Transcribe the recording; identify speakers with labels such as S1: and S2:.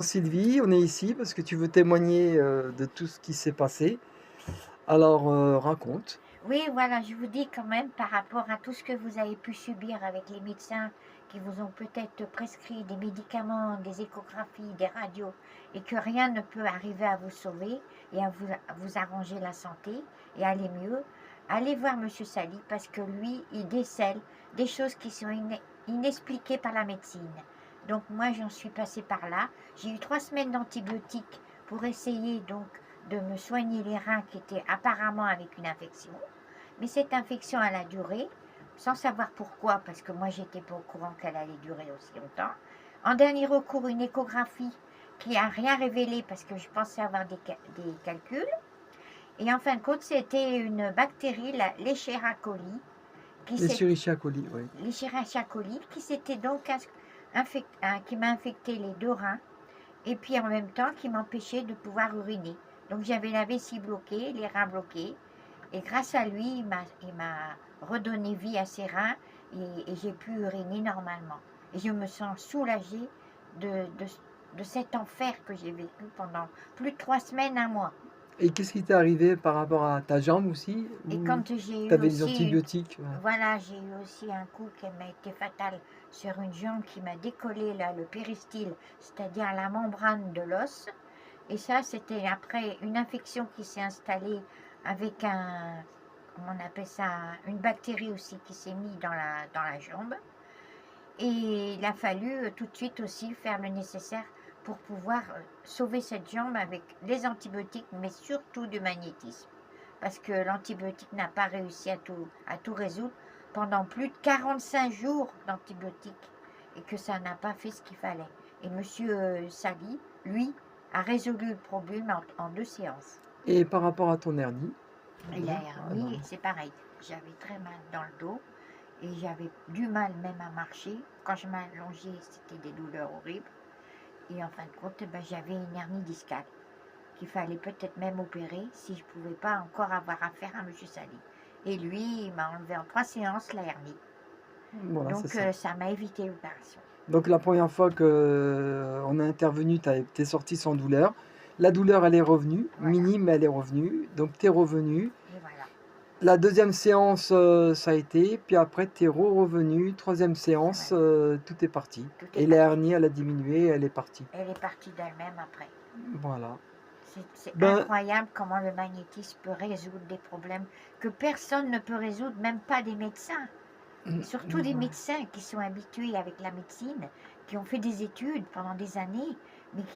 S1: Sylvie, on est ici parce que tu veux témoigner, de tout ce qui s'est passé. Alors, raconte.
S2: Oui, voilà, je vous dis quand même par rapport à tout ce que vous avez pu subir avec les médecins qui vous ont peut-être prescrit des médicaments, des échographies, des radios, et que rien ne peut arriver à vous sauver et à vous arranger la santé et aller mieux, allez voir Monsieur Sali parce que lui, il décèle des choses qui sont inexpliquées par la médecine. Donc moi, j'en suis passée par là. J'ai eu 3 semaines d'antibiotiques pour essayer donc de me soigner les reins qui étaient apparemment avec une infection. Mais cette infection, elle a duré, sans savoir pourquoi, parce que moi, j'étais pas au courant qu'elle allait durer aussi longtemps. En dernier recours, une échographie qui a rien révélé parce que je pensais avoir des calculs. Et en fin de compte, c'était une bactérie, la Leishmania coli, qui s'est
S1: Escherichia coli, oui.
S2: Leishmania coli, qui s'était donc qui m'a infecté les deux reins et puis en même temps qui m'empêchait de pouvoir uriner. Donc j'avais la vessie bloquée, les reins bloqués, et grâce à lui, il m'a redonné vie à ses reins et j'ai pu uriner normalement. Et je me sens soulagée de, de, de cet enfer que j'ai vécu pendant plus de 3 semaines, un mois.
S1: Et qu'est-ce qui t'est arrivé par rapport à ta jambe aussi?
S2: Et
S1: Ou
S2: quand j'ai
S1: tu
S2: eu
S1: avais des
S2: aussi une,
S1: antibiotiques? Ouais.
S2: voilà, j'ai eu aussi un coup qui m'a été fatal sur une jambe qui m'a décollé là, le péristyle, c'est-à-dire la membrane de l'os. Et ça, c'était après une infection qui s'est installée avec comment on appelle ça, une bactérie aussi qui s'est mise dans la jambe. Et il a fallu tout de suite aussi faire le nécessaire pour pouvoir sauver cette jambe avec les antibiotiques, mais surtout du magnétisme. Parce que l'antibiotique n'a pas réussi à tout résoudre pendant plus de 45 jours d'antibiotiques et que ça n'a pas fait ce qu'il fallait. Et Monsieur Sali, lui, a résolu le problème en 2 séances.
S1: Et par rapport à ton hernie?
S2: Et la
S1: Alors,
S2: hernie, c'est pareil. J'avais très mal dans le dos et j'avais du mal même à marcher. Quand je m'allongeais, c'était des douleurs horribles. Et en fin de compte, ben, j'avais une hernie discale qu'il fallait peut-être même opérer si je ne pouvais pas encore avoir affaire à Monsieur Sali. Et lui, il m'a enlevé en 3 séances la hernie.
S1: voilà, c'est
S2: Donc
S1: ça.
S2: ça m'a évité l'opération.
S1: Donc la première fois que on a intervenu, tu es sortie sans douleur. La douleur, elle est revenue,
S2: Voilà.
S1: minime, mais elle est revenue. Donc tu es revenue.
S2: Et voilà.
S1: La deuxième séance, ça a été, puis après tu es revenu, troisième séance,
S2: Ouais.
S1: tout est parti
S2: Tout est
S1: et la
S2: parti.
S1: hernie, elle a diminué, elle est partie.
S2: Elle est partie d'elle-même après.
S1: Voilà.
S2: C'est
S1: Ben,
S2: incroyable comment le magnétisme peut résoudre des problèmes que personne ne peut résoudre, même pas des médecins. Et surtout des
S1: ouais.
S2: médecins qui sont habitués avec la médecine, qui ont fait des études pendant des années.